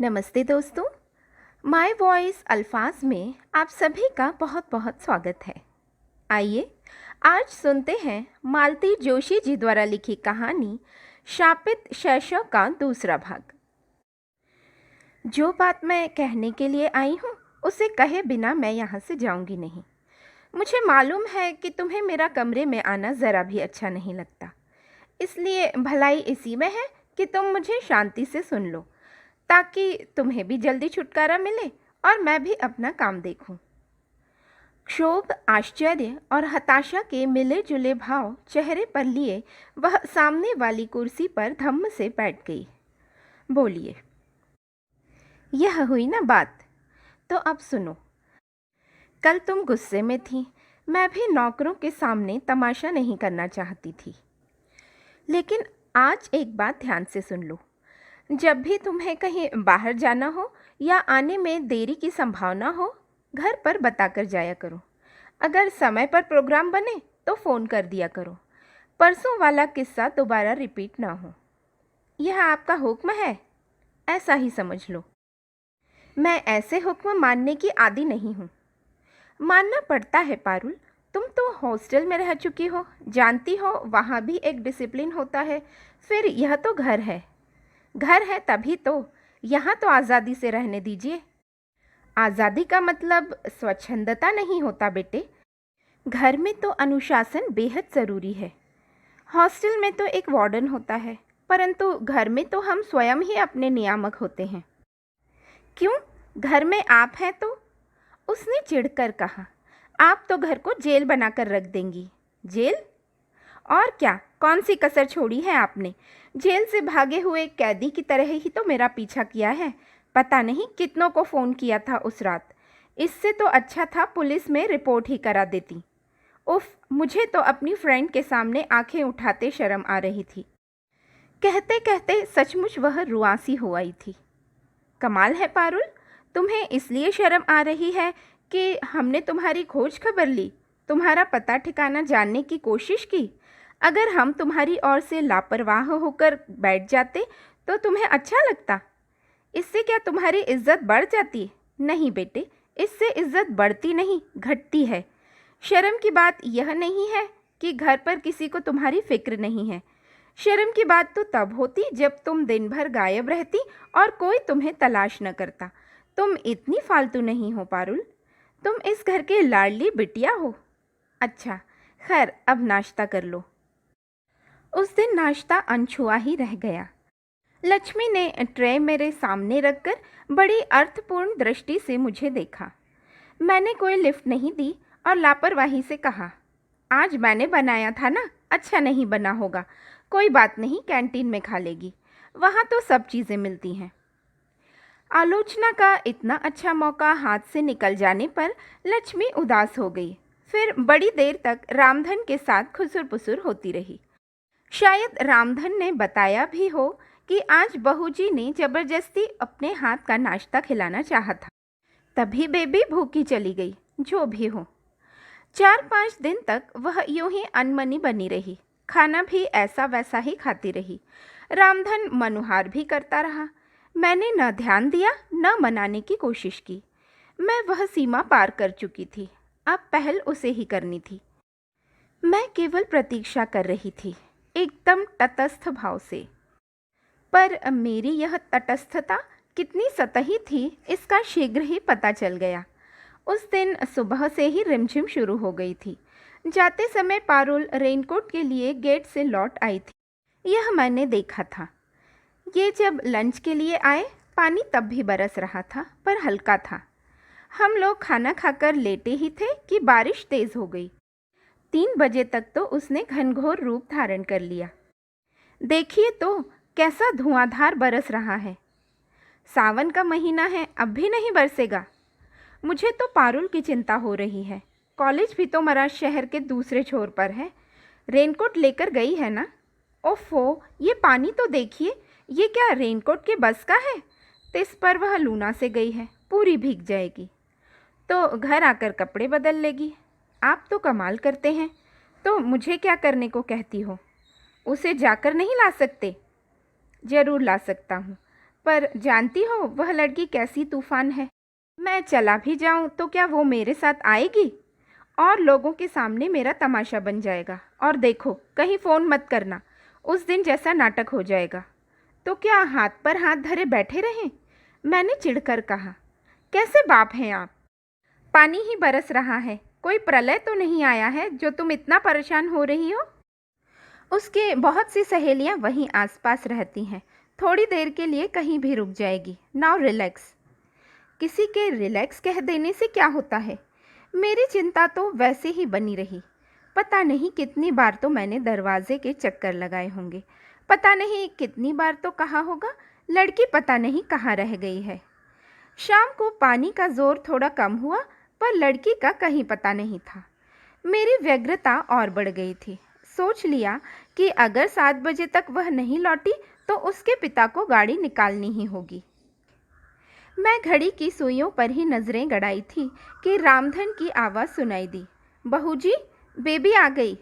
नमस्ते दोस्तों। My voice अल्फाज में आप सभी का बहुत बहुत स्वागत है। आइए आज सुनते हैं मालती जोशी जी द्वारा लिखी कहानी शापित शैशव का दूसरा भाग। जो बात मैं कहने के लिए आई हूँ उसे कहे बिना मैं यहाँ से जाऊँगी नहीं। मुझे मालूम है कि तुम्हें मेरा कमरे में आना ज़रा भी अच्छा नहीं लगता, इसलिए भलाई इसी में है कि तुम मुझे शांति से सुन लो, ताकि तुम्हें भी जल्दी छुटकारा मिले और मैं भी अपना काम देखूं। क्षोभ, आश्चर्य और हताशा के मिले जुले भाव चेहरे पर लिए वह सामने वाली कुर्सी पर धम्म से बैठ गई। बोलिए। यह हुई ना बात, तो अब सुनो। कल तुम गुस्से में थी, मैं भी नौकरों के सामने तमाशा नहीं करना चाहती थी, लेकिन आज एक बात ध्यान से सुन लो। जब भी तुम्हें कहीं बाहर जाना हो या आने में देरी की संभावना हो, घर पर बताकर जाया करो। अगर समय पर प्रोग्राम बने तो फ़ोन कर दिया करो। परसों वाला किस्सा दोबारा रिपीट ना हो। यह आपका हुक्म है, ऐसा ही समझ लो। मैं ऐसे हुक्म मानने की आदी नहीं हूँ। मानना पड़ता है पारुल, तुम तो हॉस्टल में रह चुकी हो, जानती हो वहाँ भी एक डिसिप्लिन होता है। फिर यह तो घर है, घर है तभी तो। यहाँ तो आज़ादी से रहने दीजिए। आज़ादी का मतलब स्वच्छंदता नहीं होता बेटे। घर में तो अनुशासन बेहद ज़रूरी है। हॉस्टल में तो एक वार्डन होता है, परंतु घर में तो हम स्वयं ही अपने नियामक होते हैं। क्यों, घर में आप हैं तो? उसने चिढ़कर कहा। आप तो घर को जेल बनाकर रख देंगी। जेल? और क्या, कौन सी कसर छोड़ी है आपने? जेल से भागे हुए कैदी की तरह ही तो मेरा पीछा किया है। पता नहीं कितनों को फ़ोन किया था उस रात। इससे तो अच्छा था पुलिस में रिपोर्ट ही करा देती। उफ, मुझे तो अपनी फ्रेंड के सामने आंखें उठाते शर्म आ रही थी। कहते कहते सचमुच वह रुआंसी हो आई थी। कमाल है पारुल, तुम्हें इसलिए शर्म आ रही है कि हमने तुम्हारी खोज खबर ली, तुम्हारा पता ठिकाना जानने की कोशिश की। अगर हम तुम्हारी ओर से लापरवाह होकर बैठ जाते तो तुम्हें अच्छा लगता? इससे क्या तुम्हारी इज्जत बढ़ जाती? नहीं बेटे, इससे इज्जत बढ़ती नहीं, घटती है। शर्म की बात यह नहीं है कि घर पर किसी को तुम्हारी फिक्र नहीं है। शर्म की बात तो तब होती जब तुम दिन भर गायब रहती और कोई तुम्हें तलाश न करता। तुम इतनी फालतू नहीं हो पारुल, तुम इस घर के लाडली बिटिया हो। अच्छा खैर, अब नाश्ता कर लो। उस दिन नाश्ता अनछुआ ही रह गया। लक्ष्मी ने ट्रे मेरे सामने रखकर बड़ी अर्थपूर्ण दृष्टि से मुझे देखा। मैंने कोई लिफ्ट नहीं दी और लापरवाही से कहा, आज मैंने बनाया था ना, अच्छा नहीं बना होगा, कोई बात नहीं, कैंटीन में खा लेगी, वहाँ तो सब चीज़ें मिलती हैं। आलोचना का इतना अच्छा मौका हाथ से निकल जाने पर लक्ष्मी उदास हो गई। फिर बड़ी देर तक रामधन के साथ खुसुर पुसुर होती रही। शायद रामधन ने बताया भी हो कि आज बहू जी ने जबरदस्ती अपने हाथ का नाश्ता खिलाना चाहा था, तभी बेबी भूखी चली गई। जो भी हो, 4-5 दिन तक वह यूं ही अनमनी बनी रही, खाना भी ऐसा वैसा ही खाती रही। रामधन मनुहार भी करता रहा। मैंने न ध्यान दिया न मनाने की कोशिश की। मैं वह सीमा पार कर चुकी थी, अब पहल उसे ही करनी थी। मैं केवल प्रतीक्षा कर रही थी, एकदम तटस्थ भाव से। पर मेरी यह तटस्थता कितनी सतही थी इसका शीघ्र ही पता चल गया। उस दिन सुबह से ही रिमझिम शुरू हो गई थी। जाते समय पारुल रेनकोट के लिए गेट से लौट आई थी, यह मैंने देखा था। ये जब लंच के लिए आए, पानी तब भी बरस रहा था, पर हल्का था। हम लोग खाना खाकर लेटे ही थे कि बारिश तेज़ हो गई। 3 बजे तक तो उसने घनघोर रूप धारण कर लिया। देखिए तो कैसा धुआंधार बरस रहा है। सावन का महीना है, अब भी नहीं बरसेगा। मुझे तो पारुल की चिंता हो रही है। कॉलेज भी तो मरा शहर के दूसरे छोर पर है। रेनकोट लेकर गई है ना? ओफो, ये पानी तो देखिए, ये क्या रेनकोट के बस का है? तिस पर वह लूना से गई है, पूरी भीग जाएगी। तो घर आकर कपड़े बदल लेगी। आप तो कमाल करते हैं। तो मुझे क्या करने को कहती हो? उसे जाकर नहीं ला सकते? ज़रूर ला सकता हूँ, पर जानती हो वह लड़की कैसी तूफान है। मैं चला भी जाऊं तो क्या वो मेरे साथ आएगी और लोगों के सामने मेरा तमाशा बन जाएगा। और देखो कहीं फ़ोन मत करना, उस दिन जैसा नाटक हो जाएगा। तो क्या हाथ पर हाथ धरे बैठे रहें? मैंने चिढ़कर कहा। कैसे बाप हैं आप? पानी ही बरस रहा है, कोई प्रलय तो नहीं आया है जो तुम इतना परेशान हो रही हो। उसके बहुत सी सहेलियां वहीं आसपास रहती हैं, थोड़ी देर के लिए कहीं भी रुक जाएगी। Now relax. किसी के रिलैक्स कह देने से क्या होता है? मेरी चिंता तो वैसे ही बनी रही। पता नहीं कितनी बार तो मैंने दरवाजे के चक्कर लगाए होंगे, पता नहीं कितनी बार तो कहा होगा लड़की पता नहीं कहाँ रह गई है। शाम को पानी का जोर थोड़ा कम हुआ, पर लड़की का कहीं पता नहीं था। मेरी व्यग्रता और बढ़ गई थी। सोच लिया कि अगर 7 बजे तक वह नहीं लौटी तो उसके पिता को गाड़ी निकालनी ही होगी। मैं घड़ी की सुइयों पर ही नज़रें गड़ाई थी कि रामधन की आवाज़ सुनाई दी। बहू जी, बेबी आ गई।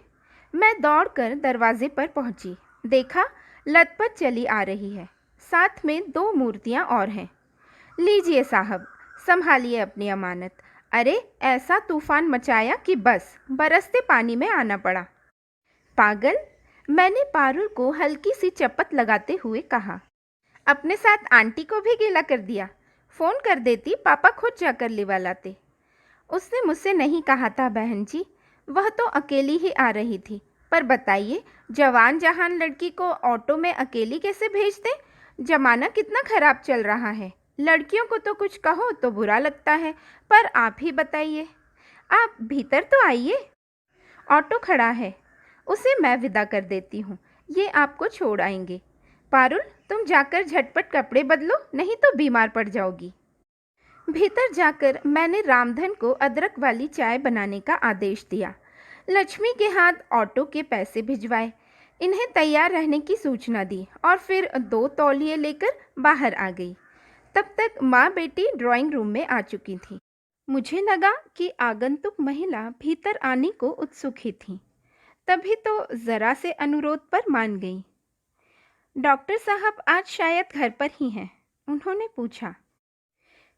मैं दौड़कर दरवाजे पर पहुंची। देखा, लथपथ चली आ रही है, साथ में 2 मूर्तियां और हैं। लीजिए साहब, संभालिए अपनी अमानत। अरे ऐसा तूफान मचाया कि बस बरसते पानी में आना पड़ा। पागल, मैंने पारुल को हल्की सी चपत लगाते हुए कहा। अपने साथ आंटी को भी गीला कर दिया। फ़ोन कर देती, पापा खुद जाकर लिवा लाते। उसने मुझसे नहीं कहा था बहन जी, वह तो अकेली ही आ रही थी। पर बताइए, जवान जहान लड़की को ऑटो में अकेली कैसे भेज दें? जमाना कितना खराब चल रहा है। लड़कियों को तो कुछ कहो तो बुरा लगता है, पर आप ही बताइए। आप भीतर तो आइए, ऑटो खड़ा है, उसे मैं विदा कर देती हूँ, ये आपको छोड़ आएंगे। पारुल, तुम जाकर झटपट कपड़े बदलो, नहीं तो बीमार पड़ जाओगी। भीतर जाकर मैंने रामधन को अदरक वाली चाय बनाने का आदेश दिया। लक्ष्मी के हाथ ऑटो के पैसे भिजवाए, इन्हें तैयार रहने की सूचना दी और फिर 2 तौलिए लेकर बाहर आ गई। तब तक माँ बेटी ड्राइंग रूम में आ चुकी थी। मुझे लगा कि आगंतुक महिला भीतर आने को उत्सुक ही थी, तभी तो ज़रा से अनुरोध पर मान गई। डॉक्टर साहब आज शायद घर पर ही हैं? उन्होंने पूछा।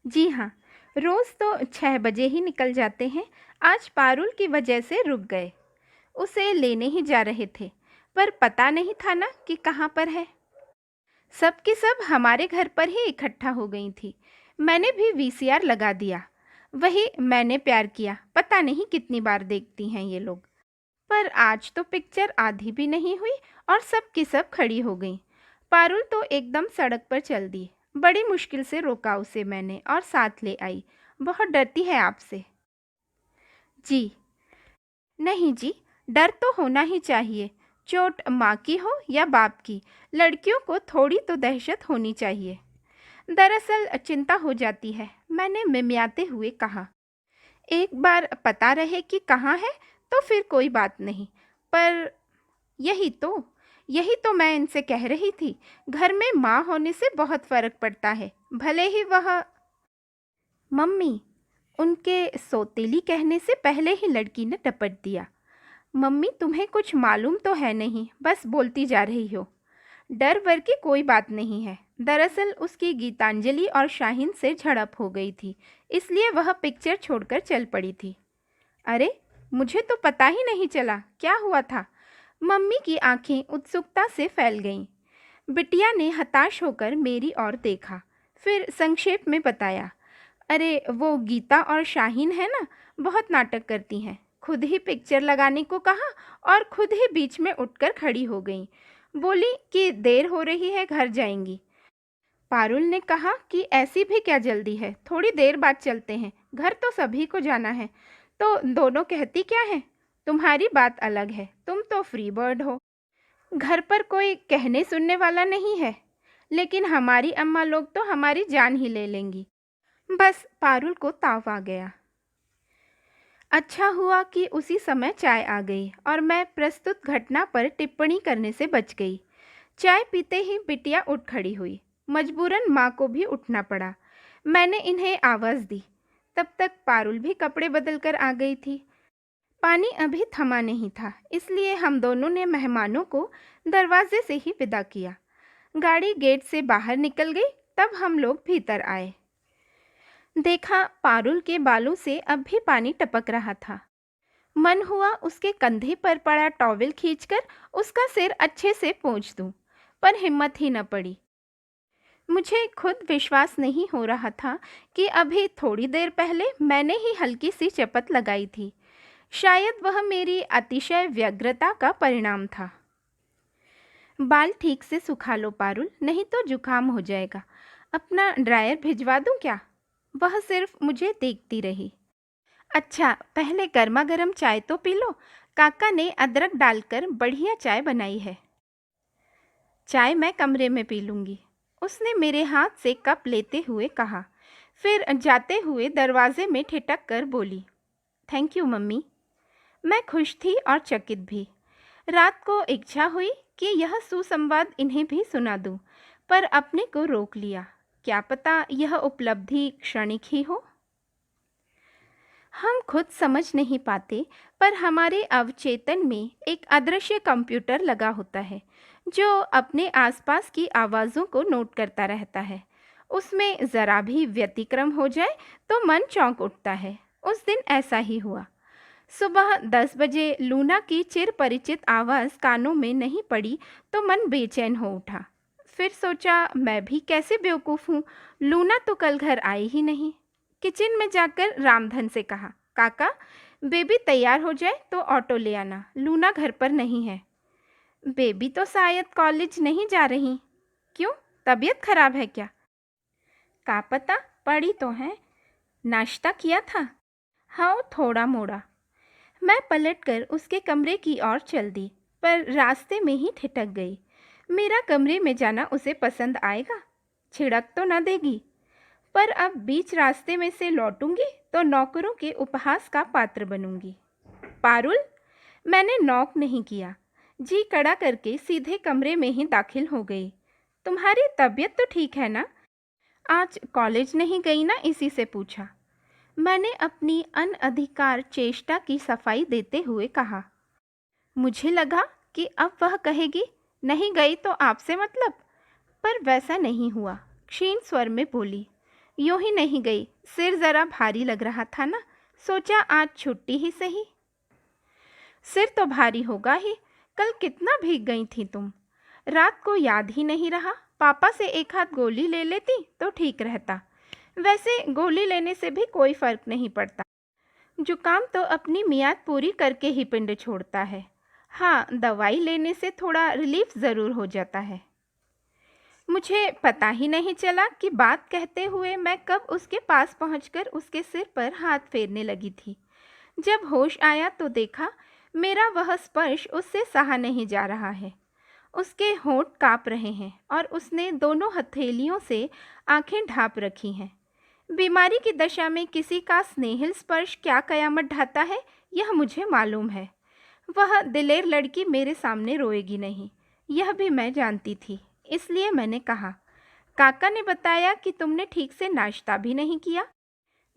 जी हाँ, रोज़ तो 6 बजे ही निकल जाते हैं। आज पारुल की वजह से रुक गए। उसे लेने ही जा रहे थे, पर पता नहीं था ना कि कहाँ पर है। सब की सब हमारे घर पर ही इकट्ठा हो गई थी। मैंने भी वीसीआर लगा दिया। वही मैंने प्यार किया, पता नहीं कितनी बार देखती हैं ये लोग। पर आज तो पिक्चर आधी भी नहीं हुई और सब की सब खड़ी हो गई। पारुल तो एकदम सड़क पर चल दी। बड़ी मुश्किल से रोका उसे मैंने और साथ ले आई। बहुत डरती है आपसे। जी नहीं जी, डर तो होना ही चाहिए, चोट माँ की हो या बाप की, लड़कियों को थोड़ी तो दहशत होनी चाहिए। दरअसल चिंता हो जाती है, मैंने मिमियाते हुए कहा। एक बार पता रहे कि कहाँ है तो फिर कोई बात नहीं, पर यही तो मैं इनसे कह रही थी। घर में माँ होने से बहुत फ़र्क पड़ता है, भले ही वह। मम्मी, उनके सौतेली कहने से पहले ही लड़की ने टपट दिया। मम्मी, तुम्हें कुछ मालूम तो है नहीं, बस बोलती जा रही हो। डर वर की कोई बात नहीं है। दरअसल उसकी गीतांजलि और शाहीन से झड़प हो गई थी, इसलिए वह पिक्चर छोड़कर चल पड़ी थी। अरे, मुझे तो पता ही नहीं चला, क्या हुआ था? मम्मी की आंखें उत्सुकता से फैल गईं। बिटिया ने हताश होकर मेरी ओर देखा, फिर संक्षेप में बताया। अरे वो गीता और शाहीन है ना, बहुत नाटक करती हैं। खुद ही पिक्चर लगाने को कहा और खुद ही बीच में उठकर खड़ी हो गई। बोली कि देर हो रही है, घर जाएंगी। पारुल ने कहा कि ऐसी भी क्या जल्दी है, थोड़ी देर बाद चलते हैं, घर तो सभी को जाना है। तो दोनों कहती क्या है, तुम्हारी बात अलग है, तुम तो फ्री बर्ड हो, घर पर कोई कहने सुनने वाला नहीं है। लेकिन हमारी अम्मा लोग तो हमारी जान ही ले लेंगी। बस पारुल को ताव आ गया। अच्छा हुआ कि उसी समय चाय आ गई और मैं प्रस्तुत घटना पर टिप्पणी करने से बच गई। चाय पीते ही बिटिया उठ खड़ी हुई। मजबूरन माँ को भी उठना पड़ा। मैंने इन्हें आवाज़ दी। तब तक पारुल भी कपड़े बदल कर आ गई थी। पानी अभी थमा नहीं था, इसलिए हम दोनों ने मेहमानों को दरवाजे से ही विदा किया। गाड़ी गेट से बाहर निकल गई। तब हम लोग भीतर आए। देखा पारुल के बालों से अब भी पानी टपक रहा था। मन हुआ उसके कंधे पर पड़ा टॉवेल खींचकर उसका सिर अच्छे से पोंछ दूं, पर हिम्मत ही न पड़ी। मुझे खुद विश्वास नहीं हो रहा था कि अभी थोड़ी देर पहले मैंने ही हल्की सी चपत लगाई थी। शायद वह मेरी अतिशय व्यग्रता का परिणाम था। बाल ठीक से सुखा लो पारुल, नहीं तो जुकाम हो जाएगा। अपना ड्रायर भिजवा दूं क्या? वह सिर्फ मुझे देखती रही। अच्छा, पहले गर्मा गर्म चाय तो पी लो। काका ने अदरक डालकर बढ़िया चाय बनाई है। चाय मैं कमरे में पी लूँगी, उसने मेरे हाथ से कप लेते हुए कहा। फिर जाते हुए दरवाजे में ठिठक कर बोली, थैंक यू मम्मी। मैं खुश थी और चकित भी। रात को इच्छा हुई कि यह सुसंवाद इन्हें भी सुना दूं, पर अपने को रोक लिया। क्या पता यह उपलब्धि क्षणिक ही हो। हम खुद समझ नहीं पाते, पर हमारे अवचेतन में एक अदृश्य कंप्यूटर लगा होता है जो अपने आसपास की आवाज़ों को नोट करता रहता है। उसमें ज़रा भी व्यतिक्रम हो जाए तो मन चौंक उठता है। उस दिन ऐसा ही हुआ। सुबह 10 बजे लूना की चिर परिचित आवाज़ कानों में नहीं पड़ी तो मन बेचैन हो उठा। फिर सोचा मैं भी कैसे बेवकूफ़ हूँ, लूना तो कल घर आई ही नहीं। किचन में जाकर रामधन से कहा, काका बेबी तैयार हो जाए तो ऑटो ले आना, लूना घर पर नहीं है। बेबी तो शायद कॉलेज नहीं जा रही। क्यों, तबीयत खराब है क्या? का पता, पड़ी तो है। नाश्ता किया था? हाँ, थोड़ा मोड़ा। मैं पलटकर उसके कमरे की ओर चल दी, पर रास्ते में ही ठिठक गई। मेरा कमरे में जाना उसे पसंद आएगा? छिड़क तो न देगी? पर अब बीच रास्ते में से लौटूंगी तो नौकरों के उपहास का पात्र बनूंगी। पारुल, मैंने नॉक नहीं किया, जी कड़ा करके सीधे कमरे में ही दाखिल हो गई। तुम्हारी तबीयत तो ठीक है ना? आज कॉलेज नहीं गई ना, इसी से पूछा। मैंने अपनी अनधिकार चेष्टा की सफाई देते हुए कहा। मुझे लगा कि अब वह कहेगी नहीं गई तो आपसे मतलब, पर वैसा नहीं हुआ। क्षीण स्वर में बोली, यूं ही नहीं गई, सिर ज़रा भारी लग रहा था ना, सोचा आज छुट्टी ही सही। सिर तो भारी होगा ही, कल कितना भीग गई थी तुम। रात को याद ही नहीं रहा, पापा से एक हाथ गोली ले लेती तो ठीक रहता। वैसे गोली लेने से भी कोई फर्क नहीं पड़ता, जुकाम तो अपनी मियाद पूरी करके ही पिंड छोड़ता है। हाँ, दवाई लेने से थोड़ा रिलीफ ज़रूर हो जाता है। मुझे पता ही नहीं चला कि बात कहते हुए मैं कब उसके पास पहुंचकर उसके सिर पर हाथ फेरने लगी थी। जब होश आया तो देखा मेरा वह स्पर्श उससे सहा नहीं जा रहा है। उसके होंठ काँप रहे हैं और उसने दोनों हथेलियों से आंखें ढाँप रखी हैं। बीमारी की दशा में किसी का स्नेहिल स्पर्श क्या कयामत ढाता है, यह मुझे मालूम है। वह दिलेर लड़की मेरे सामने रोएगी नहीं, यह भी मैं जानती थी। इसलिए मैंने कहा, काका ने बताया कि तुमने ठीक से नाश्ता भी नहीं किया।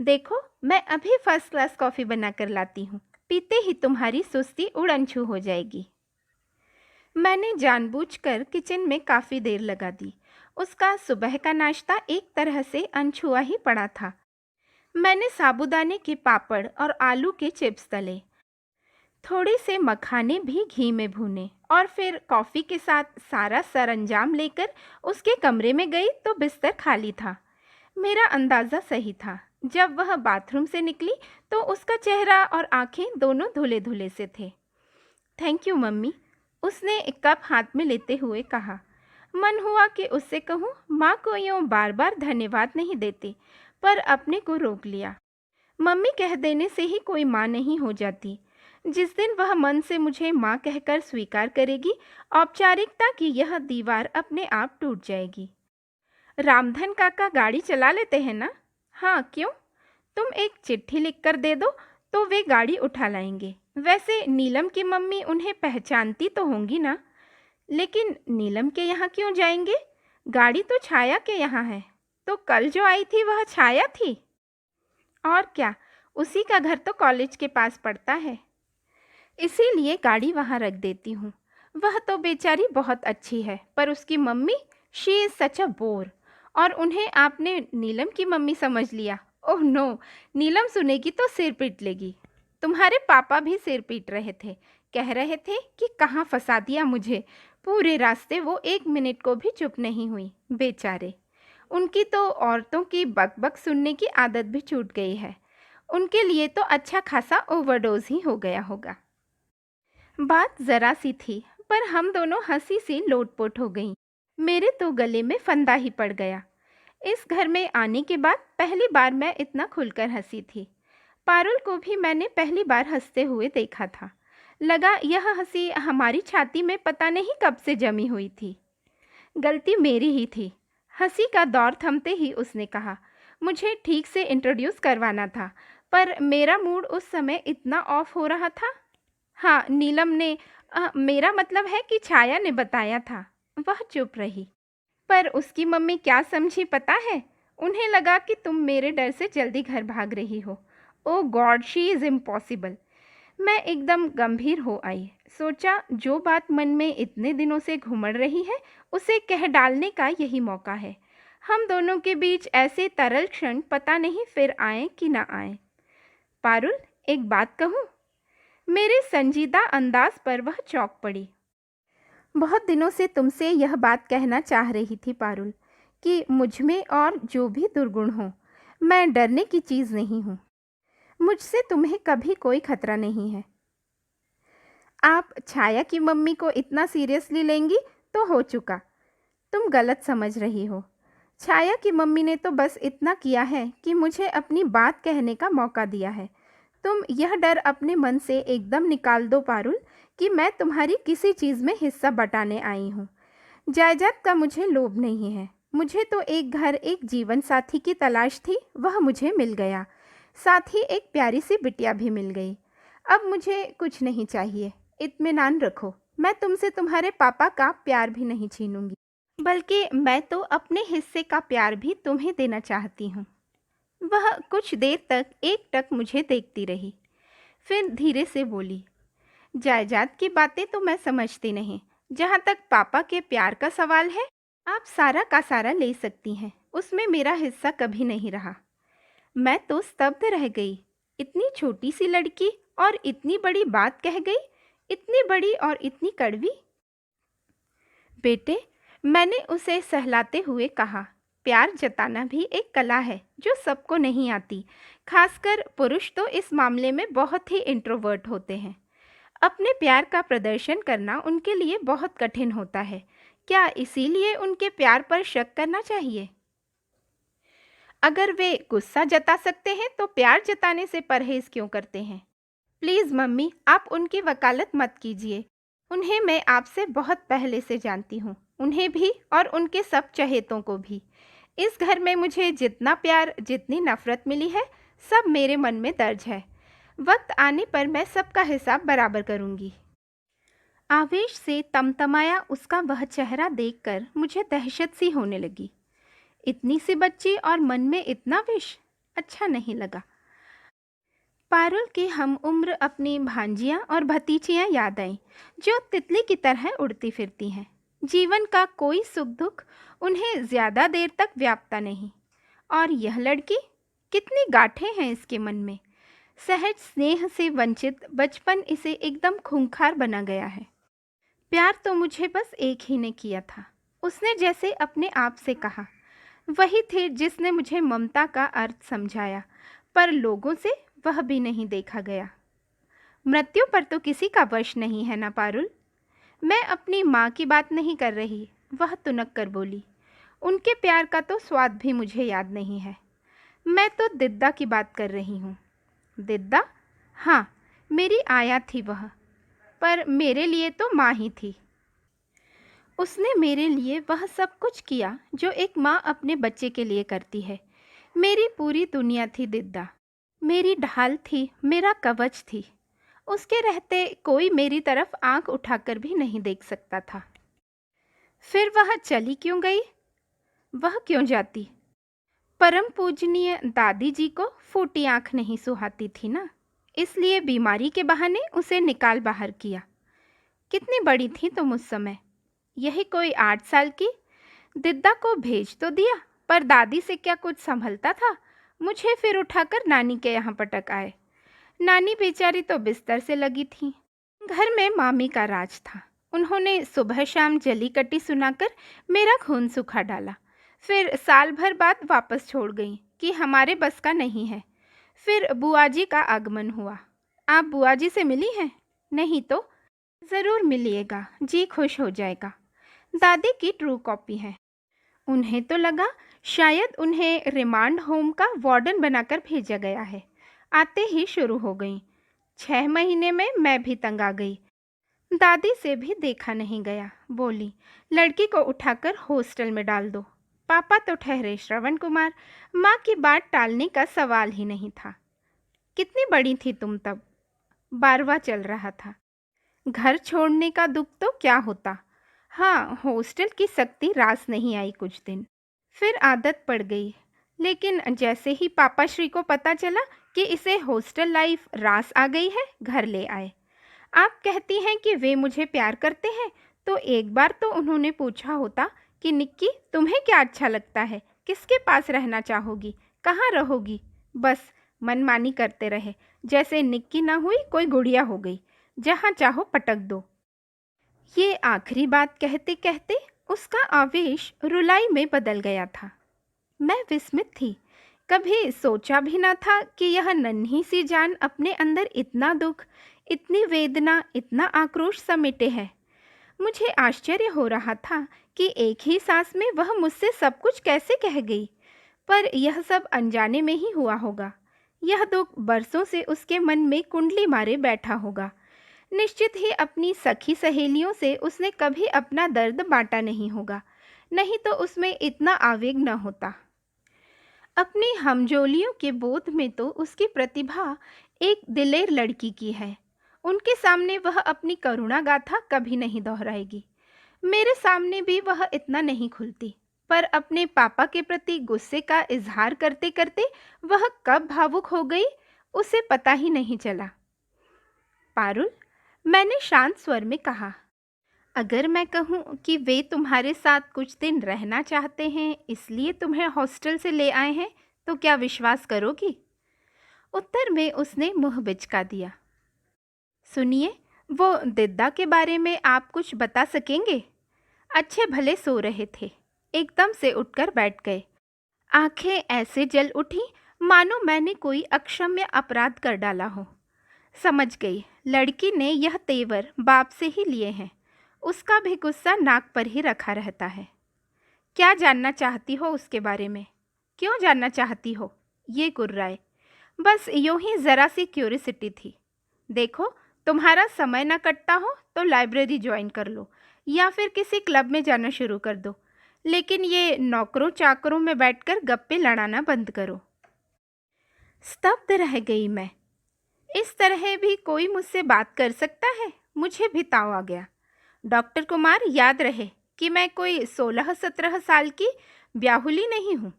देखो, मैं अभी फर्स्ट क्लास कॉफ़ी बना कर लाती हूँ, पीते ही तुम्हारी सुस्ती उड़नछू हो जाएगी। मैंने जानबूझकर किचन में काफ़ी देर लगा दी। उसका सुबह का नाश्ता एक तरह से अनछुआ ही पड़ा था। मैंने साबूदाने के पापड़ और आलू के चिप्स तले, थोड़े से मखाने भी घी में भूने और फिर कॉफ़ी के साथ सारा सरंजाम लेकर उसके कमरे में गई तो बिस्तर खाली था। मेरा अंदाज़ा सही था। जब वह बाथरूम से निकली तो उसका चेहरा और आंखें दोनों धुले धुले से थे। थैंक यू मम्मी, उसने एक कप हाथ में लेते हुए कहा। मन हुआ कि उससे कहूँ माँ को यूँ बार बार धन्यवाद नहीं देते, पर अपने को रोक लिया। मम्मी कह देने से ही कोई माँ नहीं हो जाती। जिस दिन वह मन से मुझे माँ कहकर स्वीकार करेगी, औपचारिकता की यह दीवार अपने आप टूट जाएगी। रामधन काका गाड़ी चला लेते हैं ना? हाँ, क्यों? तुम एक चिट्ठी लिखकर दे दो तो वे गाड़ी उठा लाएंगे। वैसे नीलम की मम्मी उन्हें पहचानती तो होंगी ना? लेकिन नीलम के यहाँ क्यों जाएंगे? गाड़ी तो छाया के यहाँ है। तो कल जो आई थी वह छाया थी? और क्या, उसी का घर तो कॉलेज के पास पड़ता है, इसीलिए गाड़ी वहाँ रख देती हूँ। वह तो बेचारी बहुत अच्छी है, पर उसकी mummy she is such a bore. और उन्हें आपने नीलम की मम्मी समझ लिया। ओह नो, नीलम सुनेगी तो सिर पीट लेगी। तुम्हारे पापा भी सिर पीट रहे थे, कह रहे थे कि कहाँ फंसा दिया मुझे। पूरे रास्ते वो 1 मिनट को भी चुप नहीं हुई। बेचारे, उनकी तो औरतों की बकबक सुनने की आदत भी छूट गई है। उनके लिए तो अच्छा खासा ओवरडोज ही हो गया होगा। बात ज़रा सी थी, पर हम दोनों हंसी से लोटपोट हो गईं। मेरे तो गले में फंदा ही पड़ गया। इस घर में आने के बाद पहली बार मैं इतना खुलकर हंसी थी। पारुल को भी मैंने पहली बार हंसते हुए देखा था। लगा यह हंसी हमारी छाती में पता नहीं कब से जमी हुई थी। गलती मेरी ही थी। हंसी का दौर थमते ही उसने कहा, मुझे ठीक से इंट्रोड्यूस करवाना था, पर मेरा मूड उस समय इतना ऑफ हो रहा था। हाँ, नीलम ने मेरा मतलब है कि छाया ने बताया था। वह चुप रही। पर उसकी मम्मी क्या समझी पता है? उन्हें लगा कि तुम मेरे डर से जल्दी घर भाग रही हो। ओ गॉड, शी इज़ इम्पॉसिबल। मैं एकदम गंभीर हो आई। सोचा जो बात मन में इतने दिनों से घुमड़ रही है उसे कह डालने का यही मौका है। हम दोनों के बीच ऐसे तरल क्षण पता नहीं फिर आए कि ना आए। पारुल, एक बात कहूँ? मेरे संजीदा अंदाज पर वह चौंक पड़ी। बहुत दिनों से तुमसे यह बात कहना चाह रही थी पारुल, कि मुझ में और जो भी दुर्गुण हो, मैं डरने की चीज़ नहीं हूँ। मुझसे तुम्हें कभी कोई खतरा नहीं है। आप छाया की मम्मी को इतना सीरियसली लेंगी तो हो चुका। तुम गलत समझ रही हो। छाया की मम्मी ने तो बस इतना किया है कि मुझे अपनी बात कहने का मौका दिया है। तुम यह डर अपने मन से एकदम निकाल दो पारुल, कि मैं तुम्हारी किसी चीज़ में हिस्सा बटाने आई हूँ। जायदाद का मुझे लोभ नहीं है। मुझे तो एक घर, एक जीवन साथी की तलाश थी, वह मुझे मिल गया। साथ ही एक प्यारी सी बिटिया भी मिल गई। अब मुझे कुछ नहीं चाहिए। इत्मीनान रखो, मैं तुमसे तुम्हारे पापा का प्यार भी नहीं छीनूंगी, बल्कि मैं तो अपने हिस्से का प्यार भी तुम्हें देना चाहती हूँ। वह कुछ देर तक एकटक मुझे देखती रही, फिर धीरे से बोली, जायदाद की बातें तो मैं समझती नहीं। जहाँ तक पापा के प्यार का सवाल है, आप सारा का सारा ले सकती हैं, उसमें मेरा हिस्सा कभी नहीं रहा। मैं तो स्तब्ध रह गई। इतनी छोटी सी लड़की और इतनी बड़ी बात कह गई, इतनी बड़ी और इतनी कड़वी। बेटे, मैंने उसे सहलाते हुए कहा, प्यार जताना भी एक कला है जो सबको नहीं आती। खासकर पुरुष तो इस मामले में बहुत ही इंट्रोवर्ट होते हैं। अपने प्यार का प्रदर्शन करना उनके लिए बहुत कठिन होता है। क्या इसीलिए उनके प्यार पर शक करना चाहिए? अगर वे गुस्सा जता सकते हैं तो प्यार जताने से परहेज क्यों करते हैं? प्लीज़ मम्मी, आप उनकी वकालत मत कीजिए। उन्हें मैं आपसे बहुत पहले से जानती हूँ, उन्हें भी और उनके सब चहेतों को भी। इस घर में मुझे जितना प्यार, जितनी नफ़रत मिली है, सब मेरे मन में दर्ज है। वक्त आने पर मैं सबका हिसाब बराबर करूँगी। आवेश से तमतमाया उसका वह चेहरा देखकर मुझे दहशत सी होने लगी। इतनी सी बच्ची और मन में इतना विष, अच्छा नहीं लगा। पारुल की हम उम्र अपनी भांजियाँ और भतीजियाँ याद आईं, जो तितली की तरह उड़ती फिरती हैं। जीवन का कोई सुख दुख उन्हें ज़्यादा देर तक व्यापता नहीं। और यह लड़की, कितनी गांठें हैं इसके मन में। सहज स्नेह से वंचित बचपन इसे एकदम खूंखार बना गया है। प्यार तो मुझे बस एक ही ने किया था, उसने जैसे अपने आप से कहा। वही थे जिसने मुझे ममता का अर्थ समझाया, पर लोगों से वह भी नहीं देखा गया। मृत्यु पर तो किसी का वश नहीं है ना पारुल। मैं अपनी माँ की बात नहीं कर रही, वह तुनक कर बोली। उनके प्यार का तो स्वाद भी मुझे याद नहीं है। मैं तो दिद्दा की बात कर रही हूँ। दिद्दा? हाँ, मेरी आया थी वह, पर मेरे लिए तो माँ ही थी। उसने मेरे लिए वह सब कुछ किया जो एक माँ अपने बच्चे के लिए करती है। मेरी पूरी दुनिया थी दिद्दा। मेरी ढाल थी, मेरा कवच थी। उसके रहते कोई मेरी तरफ आंख उठाकर भी नहीं देख सकता था। फिर वह चली क्यों गई? वह क्यों जाती? परम पूजनीय दादी जी को फूटी आंख नहीं सुहाती थी ना, इसलिए बीमारी के बहाने उसे निकाल बाहर किया। कितनी बड़ी थी तुम उस समय? यही कोई 8 साल की। दिद्दा को भेज तो दिया, पर दादी से क्या कुछ संभलता था। मुझे फिर उठाकर नानी के यहाँ पटक आए। नानी बेचारी तो बिस्तर से लगी थी। घर में मामी का राज था। उन्होंने सुबह शाम जली कटी सुनाकर मेरा खून सुखा डाला। फिर साल भर बाद वापस छोड़ गई कि हमारे बस का नहीं है। फिर बुआ जी का आगमन हुआ। आप बुआ जी से मिली हैं? नहीं तो? ज़रूर मिलिएगा, जी खुश हो जाएगा। दादी की ट्रू कॉपी है। उन्हें तो लगा शायद उन्हें रिमांड होम का वार्डन बनाकर भेजा गया है। आते ही शुरू हो गई। 6 महीने में मैं भी तंग आ गई। दादी से भी देखा नहीं गया। बोली, लड़की को उठाकर हॉस्टल में डाल दो। पापा तो ठहरे श्रवण कुमार। माँ की बात टालने का सवाल ही नहीं था। कितनी बड़ी थी तुम तब? 12वां चल रहा था। घर छोड़ने का दुख तो क्या होता। हाँ, हॉस्टल की सख्ती रास नहीं आई कुछ दिन, फिर आदत पड़ गई। लेकिन जैसे ही पापा श्री को पता चला कि इसे हॉस्टल लाइफ रास आ गई है, घर ले आए। आप कहती हैं कि वे मुझे प्यार करते हैं, तो एक बार तो उन्होंने पूछा होता कि निक्की तुम्हें क्या अच्छा लगता है, किसके पास रहना चाहोगी, कहाँ रहोगी। बस मनमानी करते रहे, जैसे निक्की ना हुई कोई गुड़िया हो गई, जहाँ चाहो पटक दो। ये आखिरी बात कहते कहते उसका आवेश रुलाई में बदल गया था। मैं विस्मित थी। कभी सोचा भी ना था कि यह नन्ही सी जान अपने अंदर इतना दुख, इतनी वेदना, इतना आक्रोश समेटे है। मुझे आश्चर्य हो रहा था कि एक ही सांस में वह मुझसे सब कुछ कैसे कह गई। पर यह सब अनजाने में ही हुआ होगा। यह दुख बरसों से उसके मन में कुंडली मारे बैठा होगा। निश्चित ही अपनी सखी सहेलियों से उसने कभी अपना दर्द बांटा नहीं होगा, नहीं तो उसमें इतना आवेग न होता। अपनी हमजोलियों के बोध में तो उसकी प्रतिभा एक दिलेर लड़की की है। उनके सामने वह अपनी करुणा गाथा कभी नहीं दोहराएगी। मेरे सामने भी वह इतना नहीं खुलती, पर अपने पापा के प्रति गुस्से का इजहार करते करते वह कब भावुक हो गई, उसे पता ही नहीं चला। पारुल, मैंने शांत स्वर में कहा, अगर मैं कहूँ कि वे तुम्हारे साथ कुछ दिन रहना चाहते हैं, इसलिए तुम्हें हॉस्टल से ले आए हैं, तो क्या विश्वास करोगी? उत्तर में उसने मुँह बिचका दिया। सुनिए, वो दिद्दा के बारे में आप कुछ बता सकेंगे? अच्छे भले सो रहे थे, एकदम से उठकर बैठ गए। आंखें ऐसे जल उठी मानो मैंने कोई अक्षम्य अपराध कर डाला हो। समझ गई, लड़की ने यह तेवर बाप से ही लिए हैं। उसका भी गुस्सा नाक पर ही रखा रहता है। क्या जानना चाहती हो उसके बारे में? क्यों जानना चाहती हो? ये गुर्राए। बस यूं ही ज़रा सी क्यूरियोसिटी थी। देखो, तुम्हारा समय ना कटता हो तो लाइब्रेरी ज्वाइन कर लो या फिर किसी क्लब में जाना शुरू कर दो, लेकिन ये नौकरों चाकरों में बैठकर गप्पे लड़ाना बंद करो। स्तब्ध रह गई मैं। इस तरह भी कोई मुझसे बात कर सकता है? मुझे भी ताव आ गया। डॉक्टर कुमार, याद रहे कि मैं कोई 16-17 साल की ब्याहुली नहीं हूँ।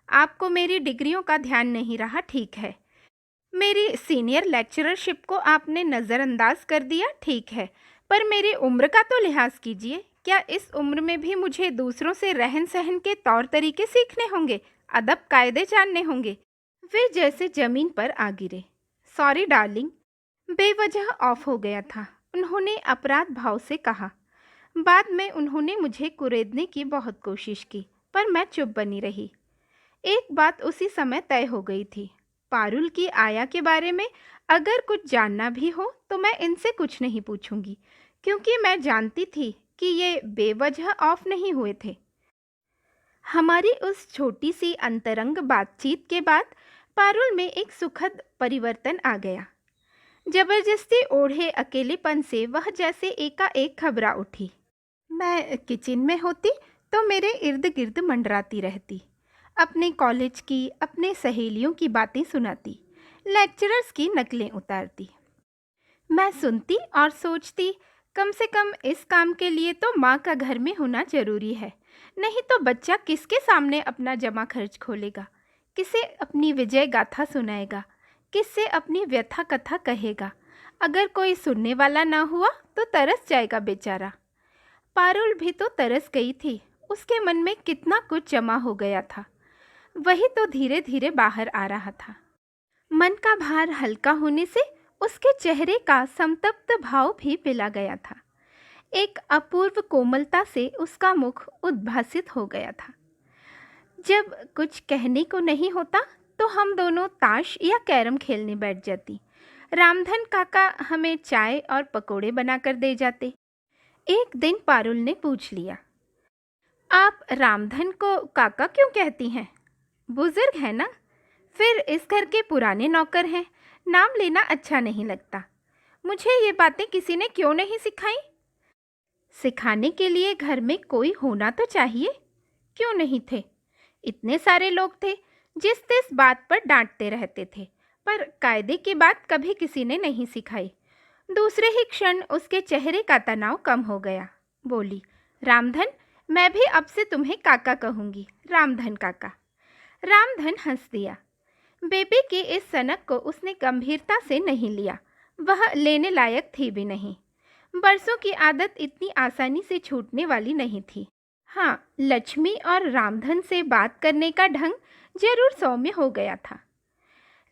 आपको मेरी डिग्रियों का ध्यान नहीं रहा, ठीक है। मेरी सीनियर लेक्चररशिप को आपने नज़रअंदाज कर दिया, ठीक है, पर मेरी उम्र का तो लिहाज कीजिए। क्या इस उम्र में भी मुझे दूसरों से रहन सहन के तौर तरीके सीखने होंगे, अदब कायदे जानने होंगे? वे जैसे ज़मीन पर आ गिरे। सॉरी डार्लिंग, बेवजह ऑफ हो गया था, उन्होंने अपराध भाव से कहा। बाद में उन्होंने मुझे कुरेदने की बहुत कोशिश की, पर मैं चुप बनी रही। एक बात उसी समय तय हो गई थी, पारुल की आया के बारे में अगर कुछ जानना भी हो तो मैं इनसे कुछ नहीं पूछूंगी, क्योंकि मैं जानती थी कि ये बेवजह ऑफ नहीं हुए थे। हमारी उस छोटी सी अंतरंग बातचीत के बाद पारुल में एक सुखद परिवर्तन आ गया। जबरदस्ती ओढ़े अकेलेपन से वह जैसे एकाएक घबरा उठी। मैं किचन में होती तो मेरे इर्द गिर्द मंडराती रहती, अपने कॉलेज की, अपने सहेलियों की बातें सुनाती, लेक्चरर्स की नकलें उतारती। मैं सुनती और सोचती, कम से कम इस काम के लिए तो माँ का घर में होना जरूरी है, नहीं तो बच्चा किसके सामने अपना जमा खर्च खोलेगा, किसे अपनी विजय गाथा सुनाएगा, किससे अपनी व्यथा कथा कहेगा। अगर कोई सुनने वाला ना हुआ तो तरस जाएगा बेचारा। पारुल भी तो तरस गई थी। उसके मन में कितना कुछ जमा हो गया था, वही तो धीरे धीरे बाहर आ रहा था। मन का भार हल्का होने से उसके चेहरे का संतप्त भाव भी पिला गया था। एक अपूर्व कोमलता से उसका मुख उद्भासित हो गया था। जब कुछ कहने को नहीं होता तो हम दोनों ताश या कैरम खेलने बैठ जाती। रामधन काका हमें चाय और पकोड़े बनाकर दे जाते। एक दिन पारुल ने पूछ लिया, आप रामधन को काका क्यों कहती हैं? बुजुर्ग है ना, फिर इस घर के पुराने नौकर हैं, नाम लेना अच्छा नहीं लगता। मुझे ये बातें किसी ने क्यों नहीं सिखाई? सिखाने के लिए घर में कोई होना तो चाहिए। क्यों नहीं थे? इतने सारे लोग थे जिस तिस बात पर डांटते रहते थे, पर कायदे की बात कभी किसी ने नहीं सिखाई। दूसरे ही क्षण उसके चेहरे का तनाव कम हो गया। बोली, रामधन, मैं भी अब से तुम्हें काका कहूँगी, रामधन काका। रामधन हंस दिया। बेबी की इस सनक को उसने गंभीरता से नहीं लिया, वह लेने लायक थी भी नहीं। बरसों की आदत इतनी आसानी से छूटने वाली नहीं थी। हाँ, लक्ष्मी और रामधन से बात करने का ढंग जरूर सौम्य हो गया था,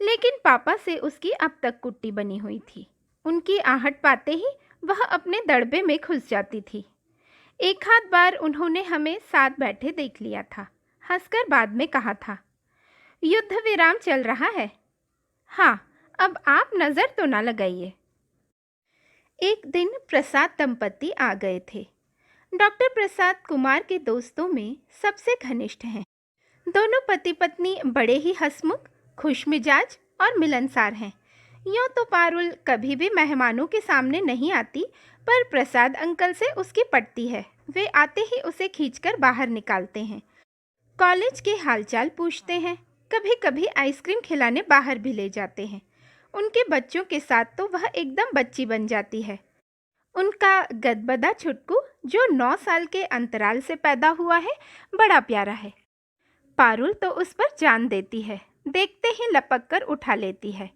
लेकिन पापा से उसकी अब तक कुट्टी बनी हुई थी। उनकी आहट पाते ही वह अपने दड़बे में घुस जाती थी। एक आध बार उन्होंने हमें साथ बैठे देख लिया था। हंसकर बाद में कहा था, युद्ध विराम चल रहा है। हाँ, अब आप नज़र तो ना लगाइए। एक दिन प्रसाद दंपति आ गए थे। डॉक्टर प्रसाद कुमार के दोस्तों में सबसे घनिष्ठ हैं। दोनों पति पत्नी बड़े ही हंसमुख, खुशमिजाज और मिलनसार हैं। यूँ तो पारुल कभी भी मेहमानों के सामने नहीं आती, पर प्रसाद अंकल से उसकी पटती है। वे आते ही उसे खींचकर बाहर निकालते हैं, कॉलेज के हालचाल पूछते हैं, कभी कभी आइसक्रीम खिलाने बाहर भी ले जाते हैं। उनके बच्चों के साथ तो वह एकदम बच्ची बन जाती है। उनका गदबदा छुटकू जो 9 साल के अंतराल से पैदा हुआ है, बड़ा प्यारा है। पारुल तो उस पर जान देती है, देखते ही लपक कर उठा लेती है।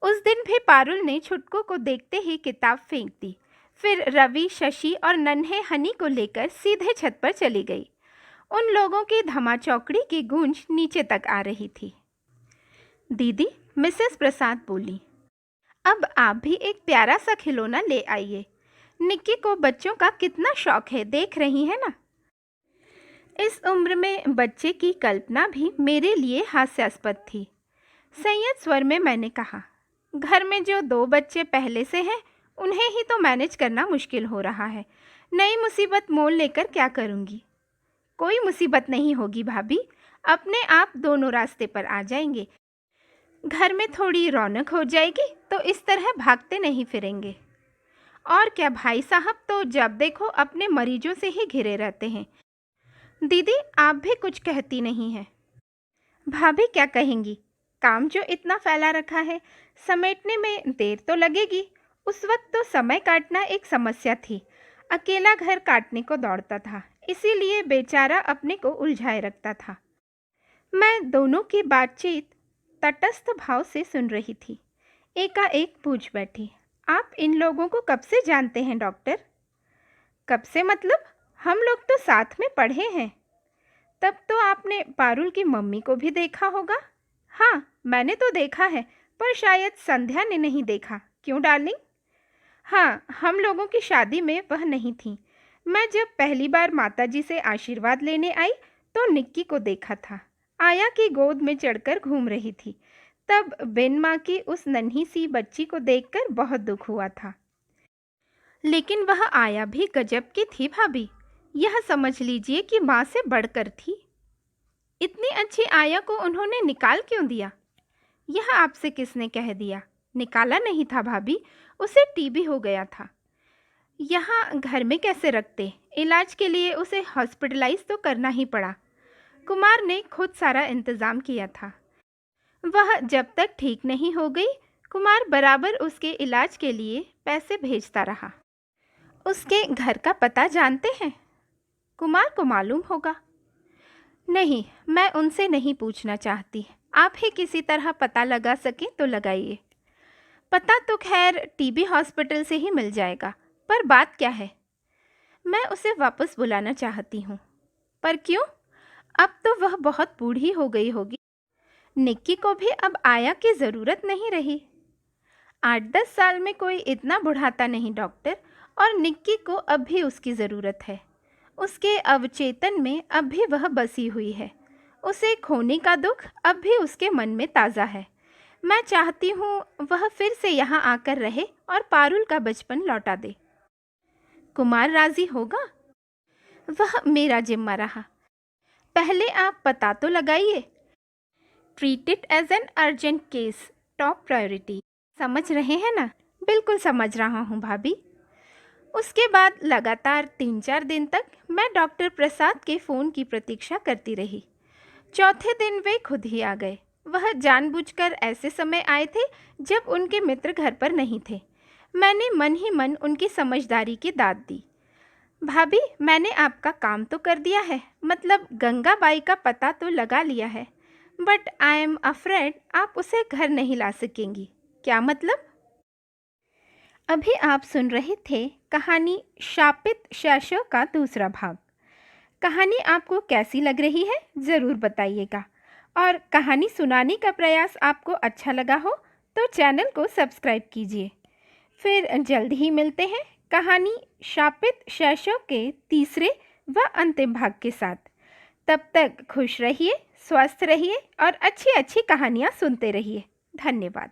उस दिन भी पारुल ने छुटकू को देखते ही किताब फेंक दी, फिर रवि, शशि और नन्हे हनी को लेकर सीधे छत पर चली गई। उन लोगों की धमाचौकड़ी की गूंज नीचे तक आ रही थी। दीदी, मिसेस प्रसाद बोली, अब आप भी एक प्यारा सा खिलौना ले आइए। निक्की को बच्चों का कितना शौक है, देख रही है ना। इस उम्र में बच्चे की कल्पना भी मेरे लिए हास्यास्पद थी। संयत स्वर में मैंने कहा, घर में जो 2 बच्चे पहले से हैं, उन्हें ही तो मैनेज करना मुश्किल हो रहा है। नई मुसीबत मोल लेकर क्या करूँगी? कोई मुसीबत नहीं होगी भाभी, अपने आप दोनों रास्ते पर आ जाएंगे। घर में थोड़ी रौनक हो जाएगी तो इस तरह भागते नहीं फिरेंगे। और क्या, भाई साहब तो जब देखो अपने मरीजों से ही घिरे रहते हैं। दीदी, आप भी कुछ कहती नहीं हैं। भाभी क्या कहेंगी, काम जो इतना फैला रखा है, समेटने में देर तो लगेगी। उस वक्त तो समय काटना एक समस्या थी। अकेला घर काटने को दौड़ता था, इसीलिए बेचारा अपने को उलझाए रखता था। मैं दोनों की बातचीत तटस्थ भाव से सुन रही थी। एकाएक पूछ बैठी, आप इन लोगों को कब से जानते हैं डॉक्टर? कब से मतलब? हम लोग तो साथ में पढ़े हैं। तब तो आपने पारुल की मम्मी को भी देखा होगा। हाँ, मैंने तो देखा है, पर शायद संध्या ने नहीं देखा। क्यों डार्लिंग? हाँ, हम लोगों की शादी में वह नहीं थी। मैं जब पहली बार माताजी से आशीर्वाद लेने आई तो निक्की को देखा था। आया की गोद में चढ़कर घूम रही थी। तब बिन माँ की उस नन्ही सी बच्ची को देखकर बहुत दुख हुआ था। लेकिन वह आया भी गजब की थी भाभी, यह समझ लीजिए कि माँ से बढ़कर थी। इतनी अच्छी आया को उन्होंने निकाल क्यों दिया? यह आपसे किसने कह दिया? निकाला नहीं था भाभी, उसे टीबी हो गया था। यहाँ घर में कैसे रखते? इलाज के लिए उसे हॉस्पिटलाइज तो करना ही पड़ा। कुमार ने खुद सारा इंतज़ाम किया था। वह जब तक ठीक नहीं हो गई, कुमार बराबर उसके इलाज के लिए पैसे भेजता रहा। उसके घर का पता जानते हैं? कुमार को मालूम होगा। नहीं, मैं उनसे नहीं पूछना चाहती। आप ही किसी तरह पता लगा सकें तो लगाइए। पता तो खैर टीबी हॉस्पिटल से ही मिल जाएगा, पर बात क्या है? मैं उसे वापस बुलाना चाहती हूँ। पर क्यों? अब तो वह बहुत बूढ़ी हो गई होगी। निक्की को भी अब आया की ज़रूरत नहीं रही। 8-10 साल में कोई इतना बुढ़ाता नहीं डॉक्टर, और निक्की को अब भी उसकी ज़रूरत है। उसके अवचेतन में अब भी वह बसी हुई है। उसे खोने का दुख अब भी उसके मन में ताज़ा है। मैं चाहती हूँ वह फिर से यहाँ आकर रहे और पारुल का बचपन लौटा दे। कुमार राजी होगा? वह मेरा जिम्मा रहा। पहले आप पता तो लगाइए। Treat it as an urgent case, top priority. समझ रहे हैं ना? बिल्कुल समझ रहा हूँ भाभी। उसके बाद लगातार 3-4 दिन तक मैं डॉक्टर प्रसाद के फ़ोन की प्रतीक्षा करती रही। चौथे दिन वे खुद ही आ गए। वह जानबूझकर ऐसे समय आए थे जब उनके मित्र घर पर नहीं थे। मैंने मन ही मन उनकी समझदारी की दाद दी। भाभी, मैंने आपका काम तो कर दिया है, मतलब गंगाबाई का पता तो लगा लिया है, बट आई एम अफ्रेड आप उसे घर नहीं ला सकेंगी। क्या मतलब? अभी आप सुन रहे थे कहानी शापित शैशव का दूसरा भाग। कहानी आपको कैसी लग रही है ज़रूर बताइएगा, और कहानी सुनाने का प्रयास आपको अच्छा लगा हो तो चैनल को सब्सक्राइब कीजिए। फिर जल्द ही मिलते हैं कहानी शापित शैशव के तीसरे व अंतिम भाग के साथ। तब तक खुश रहिए, स्वस्थ रहिए और अच्छी अच्छी कहानियाँ सुनते रहिए। धन्यवाद।